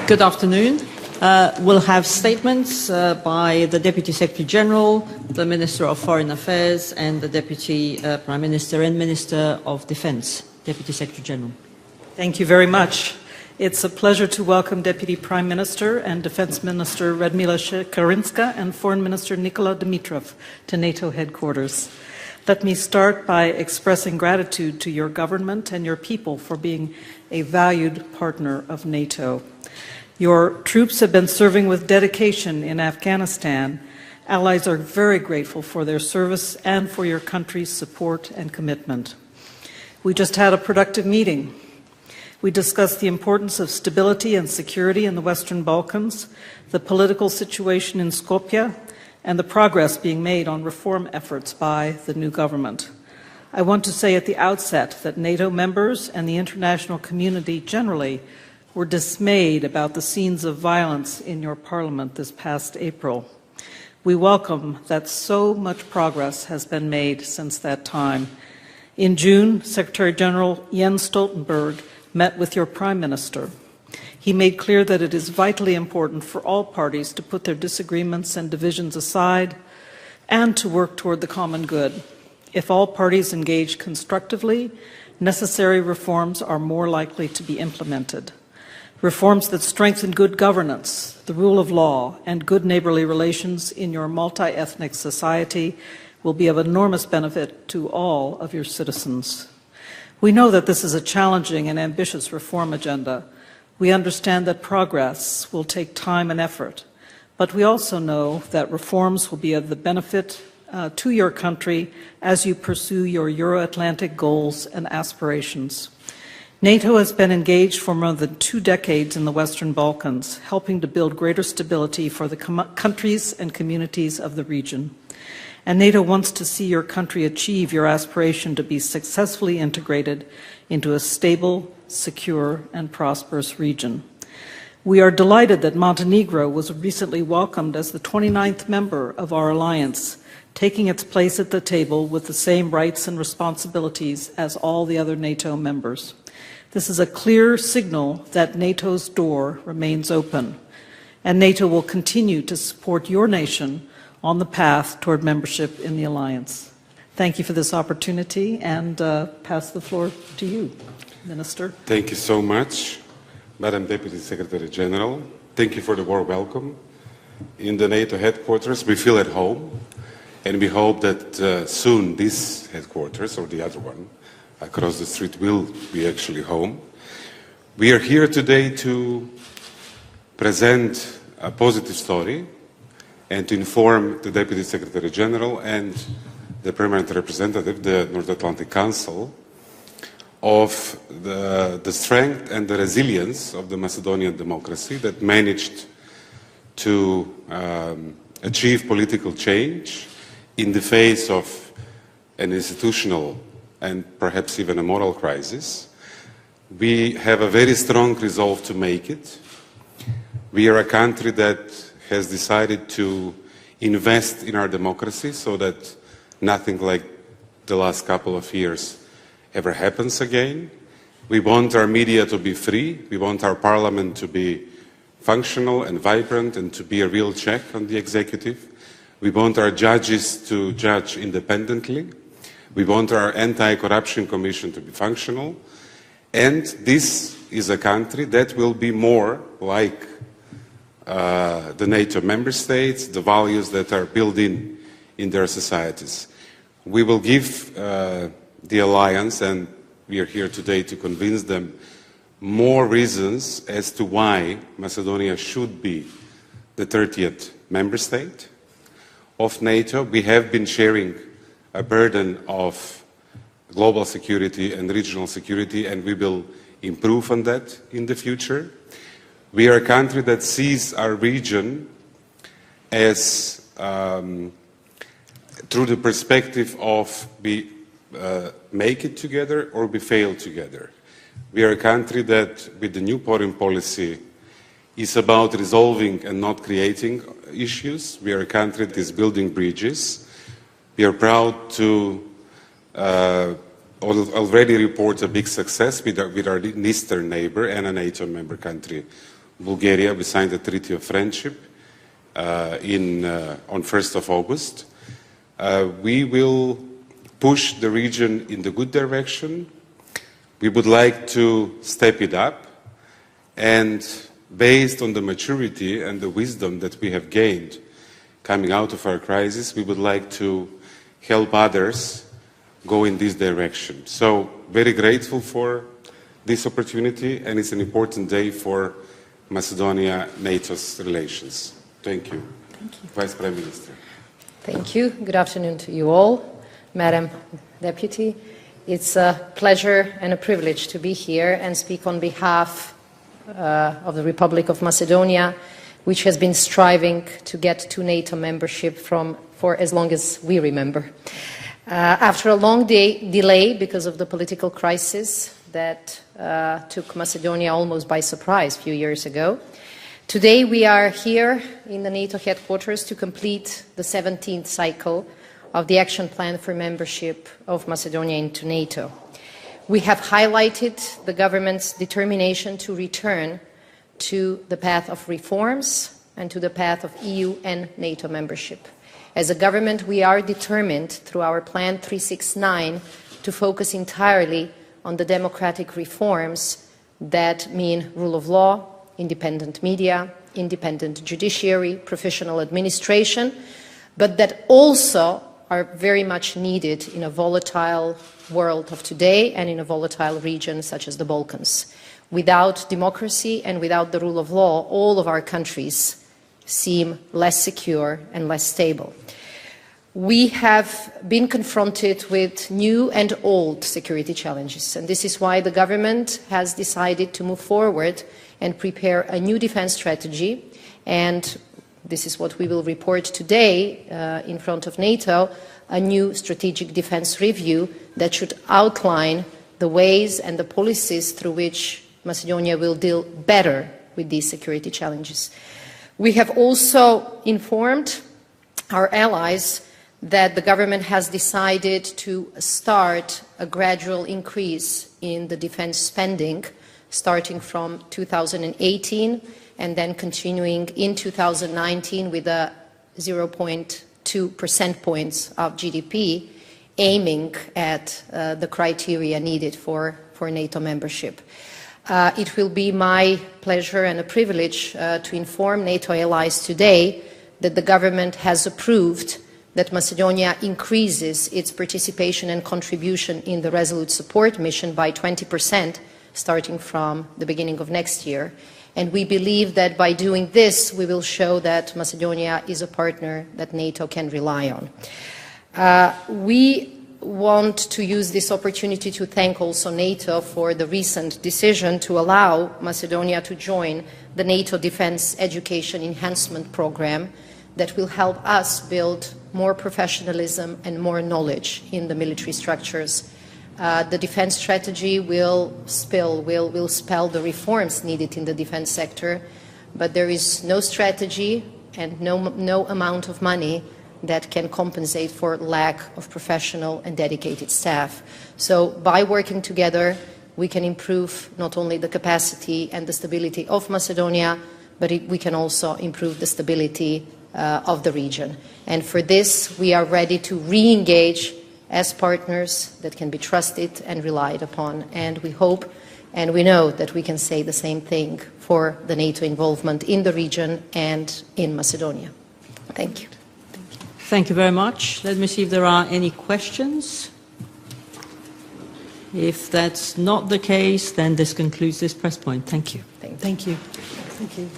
Good afternoon. We'll have statements by the Deputy Secretary General, the Minister of Foreign Affairs, and the Deputy Prime Minister and Minister of Defence. Deputy Secretary General. Thank you very much. It's a pleasure to welcome Deputy Prime Minister and Defence Minister Radmila Šekerinska and Foreign Minister Dimitrov to NATO headquarters. Let me start by expressing gratitude to your government and your people for being a valued partner of NATO. Your troops have been serving with dedication in Afghanistan. Allies are very grateful for their service and for your country's support and commitment. We just had a productive meeting. We discussed the importance of stability and security in the Western Balkans, the political situation in Skopje, and the progress being made on reform efforts by the new government. I want to say at the outset that NATO members and the international community generally were dismayed about the scenes of violence in your parliament this past April. We welcome that so much progress has been made since that time. In June, Secretary General Jens Stoltenberg met with your Prime Minister. He made clear that it is vitally important for all parties to put their disagreements and divisions aside and to work toward the common good. If all parties engage constructively, necessary reforms are more likely to be implemented. Reforms that strengthen good governance, the rule of law, and good neighborly relations in your multi-ethnic society will be of enormous benefit to all of your citizens. We know that this is a challenging and ambitious reform agenda. We understand that progress will take time and effort, but we also know that reforms will be of the benefit to your country as you pursue your Euro-Atlantic goals and aspirations. NATO has been engaged for more than 2 decades in the Western Balkans, helping to build greater stability for the countries and communities of the region. And NATO wants to see your country achieve your aspiration to be successfully integrated into a stable, secure, and prosperous region. We are delighted that Montenegro was recently welcomed as the 29th member of our alliance, taking its place at the table with the same rights and responsibilities as all the other NATO members. This is a clear signal that NATO's door remains open, and NATO will continue to support your nation on the path toward membership in the alliance. Thank you for this opportunity, and pass the floor to you, Minister. Thank you so much, Madam Deputy Secretary General. Thank you for the warm welcome. In the NATO headquarters, we feel at home, and we hope that soon this headquarters, or the other one, across the street, will be actually home. We are here today to present a positive story and to inform the Deputy Secretary General and the Permanent Representative, the North Atlantic Council, of the strength and the resilience of the Macedonian democracy that managed to achieve political change in the face of an institutional and perhaps even a moral crisis. We have a very strong resolve to make it. We are a country that has decided to invest in our democracy so that nothing like the last couple of years ever happens again. We want our media to be free. We want our parliament to be functional and vibrant and to be a real check on the executive. We want our judges to judge independently. We want our anti-corruption commission to be functional. And this is a country that will be more like the NATO member states, the values that are built in their societies. We will give the alliance, and we are here today to convince them, more reasons as to why Macedonia should be the 30th member state of NATO. We have been sharing a burden of global security and regional security, and we will improve on that in the future. We are a country that sees our region as through the perspective of we make it together or we fail together. We are a country that, with the new foreign policy, is about resolving and not creating issues. We are a country that is building bridges. We are proud to already report a big success with our eastern neighbor and a NATO member country, Bulgaria, we signed the Treaty of Friendship on 1st of August. We will push the region in the good direction. We would like to step it up, and based on the maturity and the wisdom that we have gained coming out of our crisis, we would like to help others go in this direction. So, very grateful for this opportunity, and it's an important day for Macedonia-NATO's relations. Thank you. Thank you. Vice Prime Minister. Thank you. Good afternoon to you all. Madam Deputy, it's a pleasure and a privilege to be here and speak on behalf of the Republic of Macedonia, which has been striving to get to NATO membership for as long as we remember. After a long delay because of the political crisis that took Macedonia almost by surprise a few years ago, today we are here in the NATO headquarters to complete the 17th cycle of the action plan for membership of Macedonia into NATO. We have highlighted the government's determination to return to the path of reforms and to the path of EU and NATO membership. As a government, we are determined through our Plan 369 to focus entirely on the democratic reforms that mean rule of law, independent media, independent judiciary, professional administration, but that also are very much needed in a volatile world of today and in a volatile region such as the Balkans. Without democracy and without the rule of law, all of our countries seem less secure and less stable. We have been confronted with new and old security challenges, and this is why the government has decided to move forward and prepare a new defense strategy, and this is what we will report today in front of NATO, a new strategic defense review that should outline the ways and the policies through which Macedonia will deal better with these security challenges. We have also informed our allies that the government has decided to start a gradual increase in the defense spending starting from 2018 and then continuing in 2019 with a 0.2 percentage points of GDP, aiming at the criteria needed for NATO membership. It will be my pleasure and a privilege to inform NATO allies today that the government has approved that Macedonia increases its participation and contribution in the Resolute Support Mission by 20%, starting from the beginning of next year. And we believe that by doing this, we will show that Macedonia is a partner that NATO can rely on. We want to use this opportunity to thank also NATO for the recent decision to allow Macedonia to join the NATO Defense Education Enhancement Program that will help us build more professionalism and more knowledge in the military structures. The defense strategy will spell the reforms needed in the defense sector, but there is no strategy and no amount of money that can compensate for lack of professional and dedicated staff. So by working together, we can improve not only the capacity and the stability of Macedonia, but we can also improve the stability of the region. And for this, we are ready to re-engage as partners that can be trusted and relied upon. And we hope and we know that we can say the same thing for the NATO involvement in the region and in Macedonia. Thank you. Thank you very much. Let me see if there are any questions. If that's not the case, then this concludes this press point. Thank you. Thank you. Thank you. Thank you.